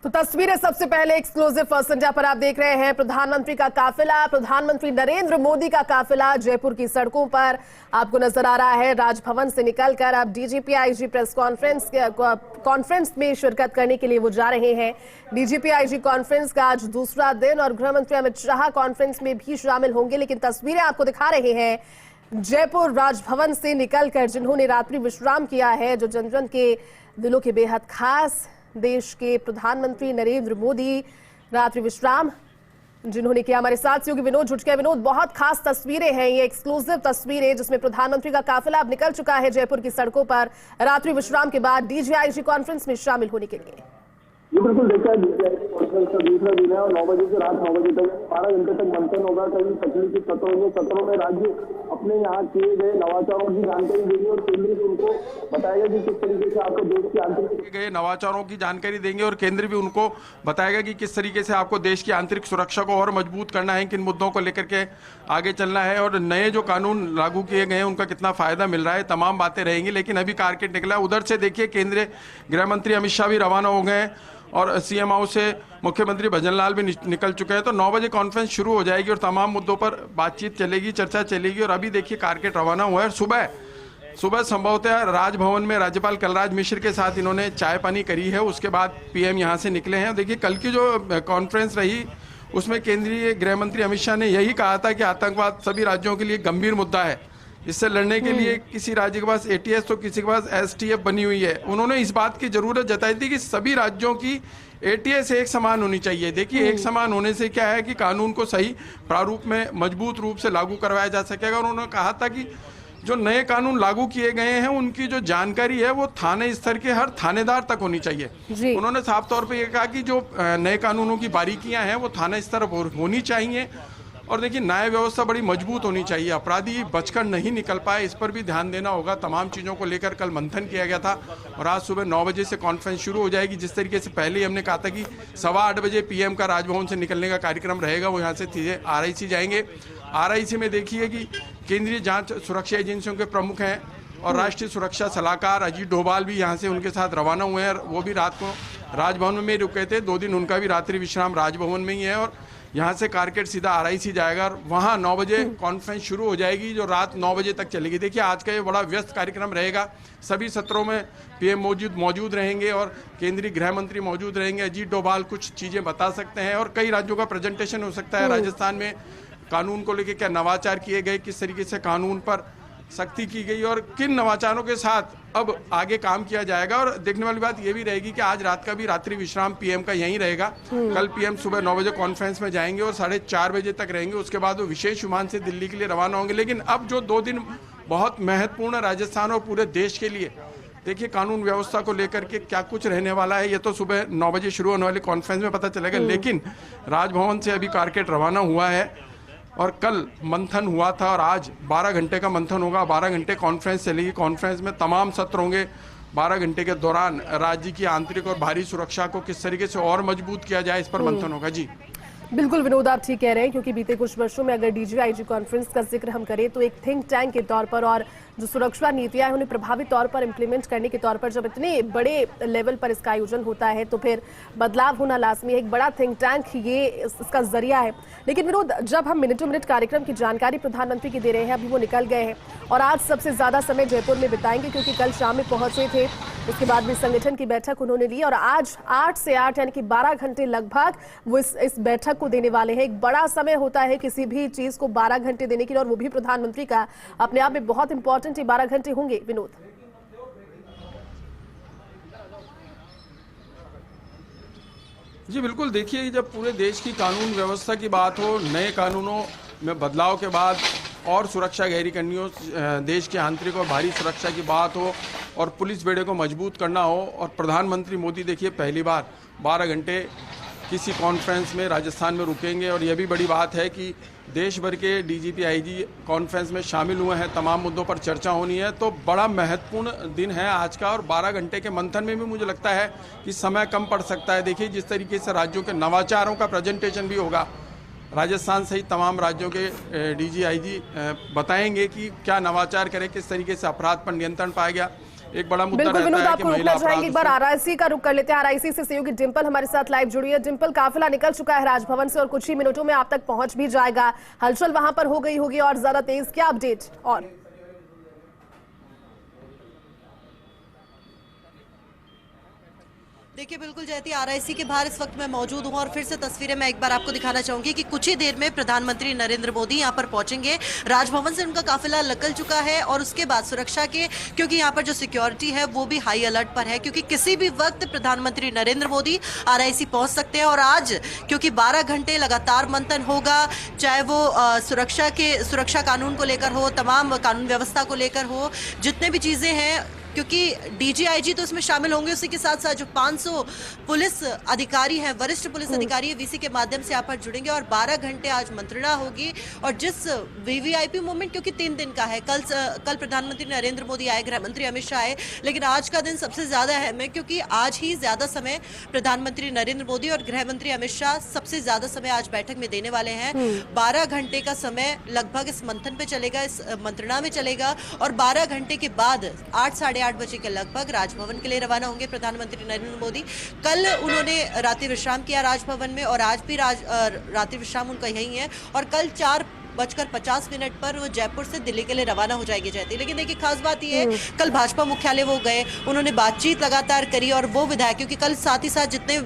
तो तस्वीरें सबसे पहले एक्सक्लूसिव फर्स्ट इंडिया पर आप देख रहे हैं। प्रधानमंत्री का काफिला, प्रधानमंत्री नरेंद्र मोदी का काफिला जयपुर की सड़कों पर आपको नजर आ रहा है। राजभवन से निकलकर अब डीजीपी आईजी प्रेस कॉन्फ्रेंस में शिरकत करने के लिए वो जा रहे हैं। डीजीपी आईजी कॉन्फ्रेंस का आज दूसरा दिन और गृह मंत्री अमित शाह कॉन्फ्रेंस में भी शामिल होंगे। लेकिन तस्वीरें आपको दिखा रहे हैं जयपुर राजभवन से निकलकर जिन्होंने रात्रि विश्राम किया है, जो जन जन के दिलों के बेहद खास देश के प्रधानमंत्री नरेंद्र मोदी रात्रि विश्राम जिन्होंने किया। हमारे साथ सहयोगी विनोद जुट गए। विनोद, बहुत खास तस्वीरें हैं ये, एक्सक्लूसिव तस्वीरें जिसमें प्रधानमंत्री का काफिला अब निकल चुका है जयपुर की सड़कों पर रात्रि विश्राम के बाद डीजीआईजी कॉन्फ्रेंस में शामिल होने के लिए। ये बिल्कुल देखा है, डीजीआईजी कॉन्फ्रेंस का दूसरा दिन है और 9 बजे से रात 9 बजे तक 12 घंटे तक मंथन होगा। कई तकनीकी सत्रों में राज्य अपने यहाँ किए गए नवाचारों की जानकारी देंगे और केंद्र भी उनको बताएगा कि किस तरीके से आपको देश की आंतरिक गए नवाचारों की जानकारी देंगे और केंद्र भी उनको बताएगा कि किस तरीके से आपको देश की आंतरिक सुरक्षा को और मजबूत करना है, किन मुद्दों को लेकर के आगे चलना है और नए जो कानून लागू किए गए हैं उनका कितना फायदा मिल रहा है, तमाम बातें रहेंगी। लेकिन अभी कारकेट निकला, उधर से देखिए केंद्रीय गृह मंत्री अमित शाह भी रवाना हो गए और सीएम हाउस से मुख्यमंत्री भजनलाल भी निकल चुके हैं। तो 9 बजे कॉन्फ्रेंस शुरू हो जाएगी और तमाम मुद्दों पर बातचीत चलेगी, चर्चा चलेगी। और अभी देखिए कारकेट रवाना हुआ है। सुबह संभवतः राजभवन में राज्यपाल कलराज मिश्र के साथ इन्होंने चाय पानी करी है, उसके बाद पीएम यहां से निकले हैं। देखिए कल की जो कॉन्फ्रेंस रही उसमें केंद्रीय गृह मंत्री अमित शाह ने यही कहा था कि आतंकवाद सभी राज्यों के लिए गंभीर मुद्दा है। इससे लड़ने के लिए किसी राज्य के पास एटीएस तो किसी के पास एसटीएफ बनी हुई है। उन्होंने इस बात की जरूरत जताई थी कि सभी राज्यों की एटीएस एक समान होनी चाहिए। देखिए एक समान होने से क्या है कि कानून को सही प्रारूप में मजबूत रूप से लागू करवाया जा सकेगा। और उन्होंने कहा था कि जो नए कानून लागू किए गए हैं उनकी जो जानकारी है वो थाने स्तर के हर थानेदार तक होनी चाहिए। उन्होंने साफ तौर पर यह कहा कि जो नए कानूनों की बारीकियां हैं वो थाना स्तर पर होनी चाहिए। और देखिए न्याय व्यवस्था बड़ी मजबूत होनी चाहिए, अपराधी बचकर नहीं निकल पाए, इस पर भी ध्यान देना होगा। तमाम चीज़ों को लेकर कल मंथन किया गया था और आज सुबह 9 बजे से कॉन्फ्रेंस शुरू हो जाएगी। जिस तरीके से पहले ही हमने कहा था कि 8:15 बजे पीएम का राजभवन से निकलने का कार्यक्रम रहेगा, वो यहाँ से सीधे आरआईसी जाएंगे। आरआईसी में देखिए कि केंद्रीय जांच सुरक्षा एजेंसियों के प्रमुख हैं और राष्ट्रीय सुरक्षा सलाहकार अजीत डोभाल भी यहाँ से उनके साथ रवाना हुए हैं। वो भी रात को राजभवन में रुके थे, 2 दिन उनका भी रात्रि विश्राम राजभवन में ही है। और यहाँ से कारकेट सीधा आरआईसी जाएगा और वहाँ 9 बजे कॉन्फ्रेंस शुरू हो जाएगी जो रात 9 बजे तक चलेगी। देखिए आज का ये बड़ा व्यस्त कार्यक्रम रहेगा। सभी सत्रों में पीएम मौजूद रहेंगे और केंद्रीय गृह मंत्री मौजूद रहेंगे। अजीत डोभाल कुछ चीज़ें बता सकते हैं और कई राज्यों का प्रेजेंटेशन हो सकता है। राजस्थान में कानून को लेकर क्या नवाचार किए गए, किस तरीके से कानून पर सख्ती की गई और किन नवाचारों के साथ अब आगे काम किया जाएगा। और देखने वाली बात यह भी रहेगी कि आज रात का भी रात्रि विश्राम पीएम का यहीं रहेगा। कल पीएम सुबह 9 बजे कॉन्फ्रेंस में जाएंगे और 4:30 बजे तक रहेंगे। उसके बाद वो विशेष विमान से दिल्ली के लिए रवाना होंगे। लेकिन अब जो 2 दिन बहुत महत्वपूर्ण राजस्थान और पूरे देश के लिए, देखिए कानून व्यवस्था को लेकर के क्या कुछ रहने वाला है ये तो सुबह 9 बजे शुरू होने वाली कॉन्फ्रेंस में पता चलेगा। लेकिन राजभवन से अभी कारकेट रवाना हुआ है और कल मंथन हुआ था और आज 12 घंटे का मंथन होगा। 12 घंटे कॉन्फ्रेंस चलेगी। कॉन्फ्रेंस में तमाम सत्र होंगे। 12 घंटे के दौरान राज्य की आंतरिक और बाहरी सुरक्षा को किस तरीके से और मजबूत किया जाए इस पर मंथन होगा। जी बिल्कुल विनोद, आप ठीक कह रहे हैं, क्योंकि बीते कुछ वर्षों में अगर डीजीआईजी कॉन्फ्रेंस का जिक्र हम करें तो एक थिंक टैंक के तौर पर और जो सुरक्षा नीतियां हैं उन्हें प्रभावी तौर पर इंप्लीमेंट करने के तौर पर जब इतने बड़े लेवल पर इसका आयोजन होता है तो फिर बदलाव होना लाजमी है। एक बड़ा थिंक टैंक ये इसका जरिया है। लेकिन विनोद, जब हम मिनटों मिनट कार्यक्रम की जानकारी प्रधानमंत्री की दे रहे हैं, अभी वो निकल गए हैं और आज सबसे ज्यादा समय जयपुर में बिताएंगे क्योंकि कल शाम में पहुंचे थे। उसके बाद भी संगठन की बैठक उन्होंने ली और आज 8 से 8 यानी कि 12 घंटे लगभग वो इस बैठक को देने वाले हैं। एक बड़ा समय होता है किसी भी चीज को 12 घंटे देने के लिए और वो भी प्रधानमंत्री का अपने आप में बहुत इंपॉर्टेंट 12 घंटे होंगे। विनोद जी बिल्कुल, देखिए जब पूरे देश की कानून व्यवस्था की बात हो, नए कानूनों में बदलाव के बाद और सुरक्षा गहरी करनी हो, देश की आंतरिक और बाहरी सुरक्षा की बात हो और पुलिस बेड़े को मजबूत करना हो और प्रधानमंत्री मोदी देखिए पहली बार 12 घंटे किसी कॉन्फ्रेंस में राजस्थान में रुकेंगे। और यह भी बड़ी बात है कि देश भर के डीजीपी आईजी कॉन्फ्रेंस में शामिल हुए हैं, तमाम मुद्दों पर चर्चा होनी है। तो बड़ा महत्वपूर्ण दिन है आज का और 12 घंटे के मंथन में भी मुझे लगता है कि समय कम पड़ सकता है। देखिए जिस तरीके से राज्यों के नवाचारों का प्रेजेंटेशन भी होगा, राजस्थान सहित तमाम राज्यों के डीजी आईजी बताएंगे कि क्या नवाचार करें, किस तरीके से अपराध पर नियंत्रण पाया गया। एक बड़ा मुद्दा बिल्कुल रहता विनोद, है कि आपको महिला रुकना चाहेंगे। एक बार अपराध आरआईसी का रुख कर लेते हैं। आरआईसी से सहयोगी डिंपल हमारे साथ लाइव जुड़ी है। डिंपल, काफिला निकल चुका है राजभवन से और कुछ ही मिनटों में आप तक पहुंच भी जाएगा। हलचल वहां पर हो गई होगी और ज्यादा तेज, क्या अपडेट? और देखिए बिल्कुल जयती, आरआईसी के बाहर इस वक्त मैं मौजूद हूं और फिर से तस्वीरें मैं एक बार आपको दिखाना चाहूंगी कि कुछ ही देर में प्रधानमंत्री नरेंद्र मोदी यहां पर पहुंचेंगे। राजभवन से उनका काफिला निकल चुका है और उसके बाद सुरक्षा के, क्योंकि यहां पर जो सिक्योरिटी है वो भी हाई अलर्ट पर है, क्योंकि किसी भी वक्त प्रधानमंत्री नरेंद्र मोदी आरआईसी पहुंच सकते हैं। और आज क्योंकि 12 घंटे लगातार मंथन होगा, चाहे वो सुरक्षा कानून को लेकर हो, तमाम कानून व्यवस्था को लेकर हो, जितने भी चीजें हैं, क्योंकि डीजीआईजी तो इसमें शामिल होंगे, उसी के साथ साथ जो 500 पुलिस अधिकारी हैं, वरिष्ठ पुलिस अधिकारी वीसी के माध्यम से यहाँ पर जुड़ेंगे और 12 घंटे आज मंत्रणा होगी। और जिस वीवीआईपी मूवमेंट, क्योंकि 3 दिन का है, कल प्रधानमंत्री नरेंद्र मोदी आए, गृह मंत्री अमित शाह आए, लेकिन आज का दिन सबसे ज्यादा अहम है क्योंकि आज ही ज्यादा समय प्रधानमंत्री नरेंद्र मोदी और गृह मंत्री अमित शाह सबसे ज्यादा समय आज बैठक में देने वाले हैं। 12 घंटे का समय लगभग इस मंथन पे चलेगा, इस मंत्रणा में चलेगा और 12 घंटे के बाद 8 साढ़े 8 बजे के लगभग राजभवन के लिए रवाना होंगे प्रधानमंत्री नरेंद्र मोदी। कल उन्होंने रात्रि विश्राम किया राजभवन में और आज भी रात्रि विश्राम उनका यही है और कल 4:50 पर वो जयपुर से दिल्ली के लिए रवाना हो जाएगी जाती। लेकिन देखिए खास बात ये है, कल भाजपा मुख्यालय वो गए, उन्होंने बातचीत लगातार करी और वो विधायक, क्योंकि कल साथ ही साथ जितने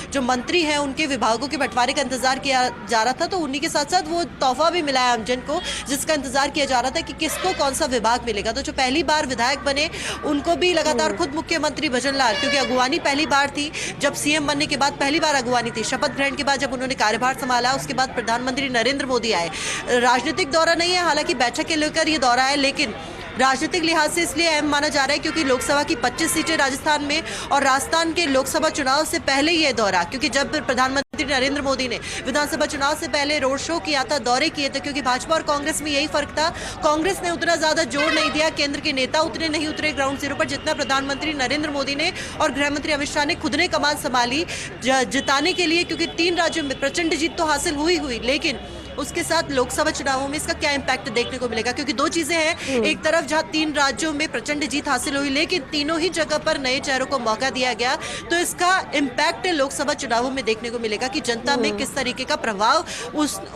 जो मंत्री हैं उनके विभागों के बंटवारे का इंतजार किया जा रहा था, तो उन्हीं के साथ साथ वो तोहफा भी मिला है आमजन को, जिसका इंतजार किया जा रहा था कि किसको कौन सा विभाग मिलेगा। तो जो पहली बार विधायक बने उनको भी लगातार खुद मुख्यमंत्री भजन लाल, क्योंकि अगुवानी पहली बार थी, जब सीएम बनने के बाद पहली बार अगुवानी थी, शपथ ग्रहण के बाद जब उन्होंने कार्यभार संभाला उसके बाद प्रधानमंत्री नरेंद्र मोदी आए। राजनीतिक दौरा नहीं है, हालांकि बैठक के लेकर ये दौरा है, लेकिन राजनीतिक लिहाज से इसलिए अहम माना जा रहा है क्योंकि लोकसभा की 25 सीटें राजस्थान में और राजस्थान के लोकसभा चुनाव से पहले ये दौरा, क्योंकि जब प्रधानमंत्री नरेंद्र मोदी ने विधानसभा चुनाव से पहले रोड शो किया था, दौरे किए थे, क्योंकि भाजपा और कांग्रेस में यही फर्क था, कांग्रेस ने उतना ज्यादा जोर नहीं दिया, केंद्र के नेता उतने नहीं उतरे ग्राउंड जीरो पर जितना प्रधानमंत्री नरेंद्र मोदी ने और गृह मंत्री अमित शाह ने खुद ने कमान संभाली जिताने के लिए, क्योंकि 3 राज्यों में प्रचंड जीत तो हासिल हुई, लेकिन उसके साथ लोकसभा चुनावों में इसका क्या इंपैक्ट देखने को मिलेगा, क्योंकि 2 चीजें हैं, एक तरफ जहां 3 राज्यों में प्रचंड जीत हासिल हुई लेकिन तीनों ही जगह पर नए चेहरों को मौका दिया गया, तो इसका इंपैक्ट लोकसभा चुनावों में देखने को मिलेगा कि जनता में किस तरीके का प्रभाव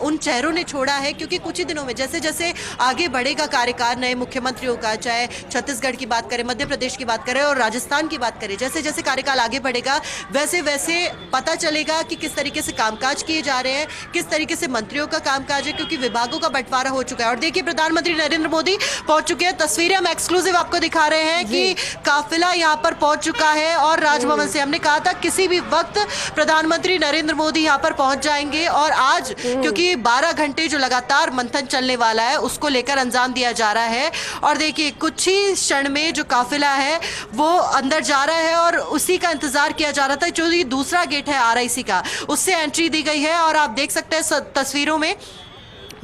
उन चेहरों ने छोड़ा है। क्योंकि कुछ ही दिनों में जैसे जैसे आगे बढ़ेगा कार्यकाल नए मुख्यमंत्रियों का, चाहे छत्तीसगढ़ की बात करें, मध्य प्रदेश की बात करें और राजस्थान की बात करें, जैसे जैसे कार्यकाल आगे बढ़ेगा वैसे वैसे पता चलेगा कि किस तरीके से कामकाज किए जा रहे हैं, किस तरीके से मंत्रियों का कामकाज है, क्योंकि विभागों का बंटवारा हो चुका है। और देखिए प्रधानमंत्री नरेंद्र मोदी पहुंच चुके हैं, तस्वीरें हम एक्सक्लूसिव आपको दिखा रहे हैं कि काफिला यहां पर पहुंच चुका है और राजभवन से हमने कहा था किसी भी वक्त प्रधानमंत्री नरेंद्र मोदी यहां पर पहुंच जाएंगे और आज क्योंकि 12 घंटे जो लगातार मंथन चलने वाला है उसको लेकर अंजाम दिया जा रहा है। और देखिए कुछ ही क्षण में जो काफिला है वो अंदर जा रहा है और उसी का इंतजार किया जा रहा था, जो ये दूसरा गेट है आरआईसी का, उससे एंट्री दी गई है और आप देख सकते हैं तस्वीरों में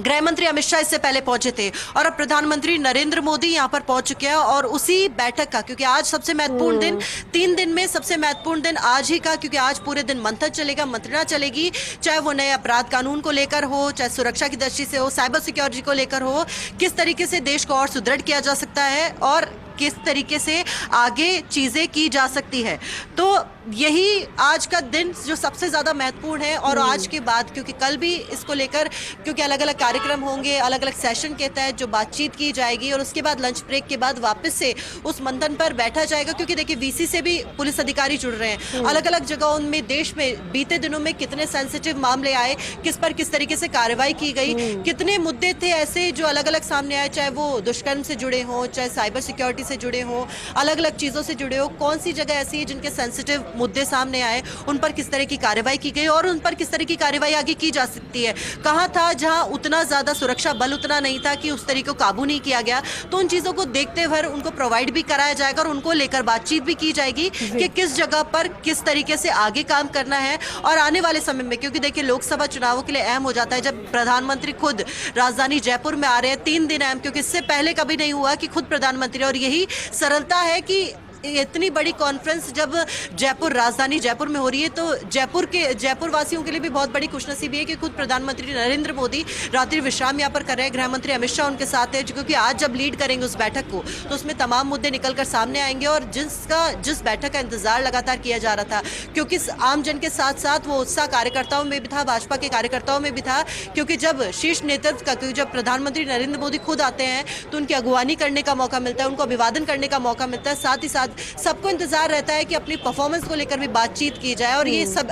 गृह मंत्री अमित शाह इससे पहले पहुंचे थे और अब प्रधानमंत्री नरेंद्र मोदी यहां पर पहुंच चुके हैं और उसी बैठक का, क्योंकि आज सबसे महत्वपूर्ण दिन, 3 दिन में सबसे महत्वपूर्ण दिन आज ही का, क्योंकि आज पूरे दिन मंथन चलेगा, मंत्रणा चलेगी, चाहे वो नए अपराध कानून को लेकर हो, चाहे सुरक्षा की दृष्टि से हो, साइबर सिक्योरिटी को लेकर हो, किस तरीके से देश को और सुदृढ़ किया जा सकता है और किस तरीके से आगे चीजें की जा सकती है। तो यही आज का दिन जो सबसे ज्यादा महत्वपूर्ण है। और आज के बाद, क्योंकि कल भी इसको लेकर क्योंकि अलग अलग कार्यक्रम होंगे, अलग अलग सेशन के तहत जो बातचीत की जाएगी और उसके बाद लंच ब्रेक के बाद वापस से उस मंथन पर बैठा जाएगा, क्योंकि देखिए वीसी से भी पुलिस अधिकारी जुड़ रहे हैं, अलग अलग जगहों में देश में बीते दिनों में कितने सेंसिटिव मामले आए, किस पर किस तरीके से कार्रवाई की गई, कितने मुद्दे थे ऐसे जो अलग अलग सामने आए, चाहे वो दुष्कर्म से जुड़े हों, चाहे साइबर सिक्योरिटी से जुड़े हों, अलग अलग चीजों से जुड़े हो, कौन सी जगह ऐसी है जिनके सेंसिटिव मुद्दे सामने आए, उन पर किस तरह की कार्रवाई की गई और उन पर किस तरह की कार्रवाई आगे की जा सकती है, कहां था जहां उतना ज्यादा सुरक्षा बल उतना नहीं था कि उस तरीके को काबू नहीं किया गया, तो उन चीजों को देखते हुए उनको प्रोवाइड भी कराया जाएगा और उनको लेकर बातचीत भी की जाएगी कि किस जगह पर किस तरीके से आगे काम करना है। और आने वाले समय में, क्योंकि देखिए लोकसभा चुनावों के लिए अहम हो जाता है जब प्रधानमंत्री खुद राजधानी जयपुर में आ रहे हैं, 3 दिन अहम, क्योंकि इससे पहले कभी नहीं हुआ कि खुद प्रधानमंत्री, और यही सरलता है कि इतनी बड़ी कॉन्फ्रेंस जब जयपुर, राजधानी जयपुर में हो रही है, तो जयपुर वासियों के लिए भी बहुत बड़ी खुशनसीबी है कि खुद प्रधानमंत्री नरेंद्र मोदी रात्रि विश्राम यहाँ पर कर रहे हैं। गृह मंत्री अमित शाह उनके साथ है, क्योंकि आज जब लीड करेंगे उस बैठक को तो उसमें तमाम मुद्दे निकलकर सामने आएंगे। और जिस बैठक का इंतजार लगातार किया जा रहा था, क्योंकि आम जन के साथ साथ वो उत्साह कार्यकर्ताओं में भी था, भाजपा के कार्यकर्ताओं में भी था, क्योंकि जब शीर्ष नेतृत्व का, क्योंकि जब प्रधानमंत्री नरेंद्र मोदी खुद आते हैं तो उनकी अगुवानी करने का मौका मिलता है, उनको अभिवादन करने का मौका मिलता है। साथ ही साथ सबको इंतजार रहता है कि अपनी परफॉर्मेंस को लेकर भी बातचीत की जाए, और ये सब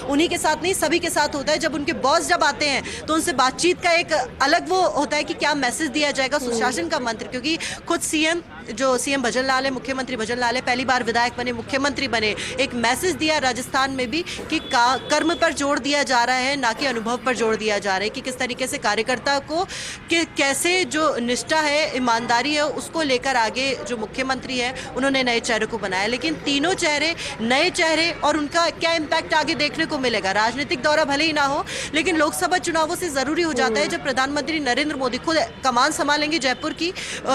उन्हीं के साथ नहीं, सभी के साथ होता है। जब उनके बॉस जब आते हैं तो उनसे बातचीत का एक अलग वो होता है कि क्या मैसेज दिया जाएगा सुशासन का मंत्र, क्योंकि खुद सीएम भजन लाल है, मुख्यमंत्री भजन लाल है, पहली बार विधायक बने, मुख्यमंत्री बने, एक मैसेज दिया राजस्थान में भी कि कर्म पर जोर दिया जा रहा है, ना कि अनुभव पर जोर दिया जा रहा है, कि किस तरीके से कार्यकर्ता को कैसे जो निष्ठा है, ईमानदारी है, उसको लेकर आगे जो मुख्यमंत्री है उन्होंने नए चेहरे को बनाया। लेकिन तीनों चेहरे नए चेहरे, और उनका क्या इम्पैक्ट आगे देखने को मिलेगा। राजनीतिक दौरा भले ही ना हो, लेकिन लोकसभा चुनावों से जरूरी हो जाता है जब प्रधानमंत्री नरेंद्र मोदी खुद कमान संभालेंगे जयपुर की,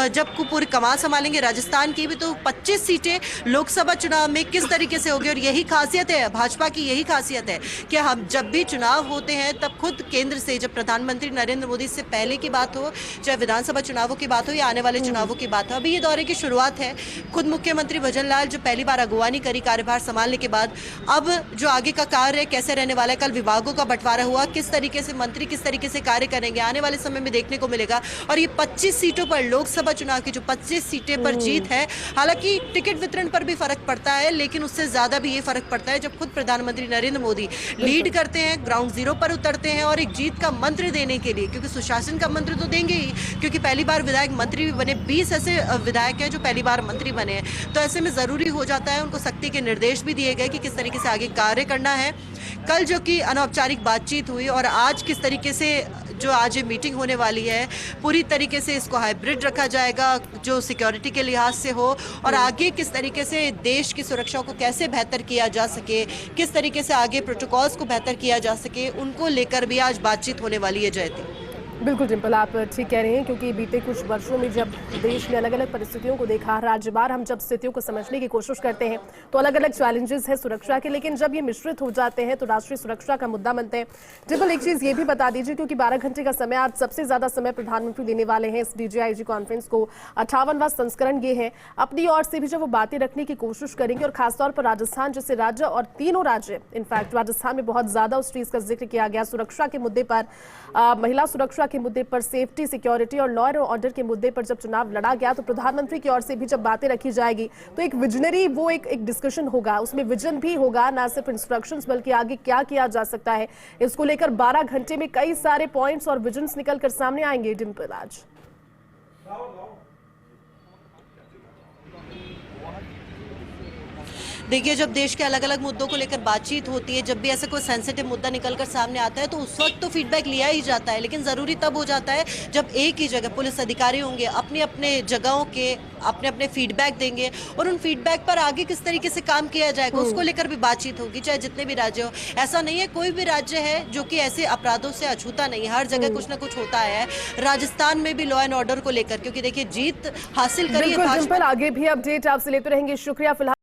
जब पूरी कमान संभालेंगे राजस्थान की भी, तो 25 सीटें लोकसभा चुनाव में किस तरीके से होगी। और यही खासियत है भाजपा की, यही खासियत है कि हम जब भी चुनाव होते हैं तब खुद केंद्र से, जब प्रधानमंत्री नरेंद्र मोदी से पहले की बात हो, चाहे विधानसभा चुनावों की बात हो या आने वाले चुनावों की बात हो, अभी ये दौरे की शुरुआत है। खुद मुख्यमंत्री भजन लाल जो पहली बार अगुवानी करी कार्यभार संभालने के बाद, अब जो आगे का कार्य कैसे रहने वाला है, कल विभागों का बंटवारा हुआ, किस तरीके से मंत्री किस तरीके से कार्य करेंगे, आने वाले समय में देखने को मिलेगा। और ये 25 सीटों पर, लोकसभा चुनाव की जो 25 सीटें पर जीत है, हालांकि टिकट वितरण पर भी फर्क पड़ता है, लेकिन उससे ज्यादा भी ये फर्क पड़ता है जब खुद प्रधानमंत्री नरेंद्र मोदी लीड करते हैं, ग्राउंड जीरो पर उतरते हैं, और एक जीत का मंत्र देने के लिए, क्योंकि सुशासन का मंत्र तो देंगे ही, क्योंकि पहली बार विधायक मंत्री भी बने, 20 ऐसे विधायक हैं जो पहली बार मंत्री बने हैं, तो ऐसे में जरूरी हो जाता है, उनको सख्ती के निर्देश भी दिए गए कि किस तरीके से आगे कार्य करना है। कल जो कि अनौपचारिक बातचीत हुई, और आज किस तरीके से जो आज ये मीटिंग होने वाली है, पूरी तरीके से इसको हाइब्रिड रखा जाएगा, जो सिक्योरिटी के लिहाज से हो, और आगे किस तरीके से देश की सुरक्षा को कैसे बेहतर किया जा सके, किस तरीके से आगे प्रोटोकॉल्स को बेहतर किया जा सके, उनको लेकर भी आज बातचीत होने वाली है। जयती, बिल्कुल डिम्पल, आप ठीक कह रहे हैं, क्योंकि बीते कुछ वर्षों में जब देश ने अलग अलग परिस्थितियों को देखा, राज्य बार हम जब स्थितियों को समझने की कोशिश करते हैं तो अलग अलग चैलेंजेस हैं सुरक्षा के, लेकिन जब ये मिश्रित हो जाते हैं तो राष्ट्रीय सुरक्षा का मुद्दा बनते हैं। डिम्पल, एक चीज ये भी बता दीजिए, क्योंकि 12 घंटे का समय, आज सबसे ज्यादा समय प्रधानमंत्री देने वाले हैं इस DGIG कॉन्फ्रेंस को, 58वां संस्करण ये है, अपनी ओर से भी जब वो बातें रखने की कोशिश करेंगे, और खासतौर पर राजस्थान जैसे राज्य, और तीनों राज्य, इनफैक्ट राजस्थान में बहुत ज्यादा उस चीज का जिक्र किया गया, सुरक्षा के मुद्दे पर, महिला सुरक्षा के मुद्दे पर, सेफ्टी, सिक्योरिटी और लॉ एंड ऑर्डर के मुद्दे पर जब चुनाव लड़ा गया, तो प्रधानमंत्री की ओर से भी जब बातें रखी जाएगी तो एक विजनरी, वो एक डिस्कशन होगा, उसमें विजन भी होगा, ना सिर्फ इंस्ट्रक्शंस बल्कि आगे क्या किया जा सकता है, इसको लेकर 12 घंटे में कई सारे पॉइंट्स और विजन्स निकल कर सामने आएंगे। डिम्पल, आज देखिए, जब देश के अलग अलग मुद्दों को लेकर बातचीत होती है, जब भी ऐसा कोई सेंसिटिव मुद्दा निकलकर सामने आता है, तो उस वक्त तो फीडबैक लिया ही जाता है, लेकिन ज़रूरी तब हो जाता है जब एक ही जगह पुलिस अधिकारी होंगे, अपने अपने जगहों के अपने अपने फीडबैक देंगे, और उन फीडबैक पर आगे किस तरीके से काम किया जाएगा उसको लेकर भी बातचीत होगी, चाहे जितने भी राज्य हो। ऐसा नहीं है कोई भी राज्य है जो कि ऐसे अपराधों से अछूता नहीं, हर जगह कुछ ना कुछ होता है। राजस्थान में भी लॉ एंड ऑर्डर को लेकर, क्योंकि देखिए जीत हासिल करी है। आगे भी अपडेट आपसे लेते रहेंगे, शुक्रिया। फिलहाल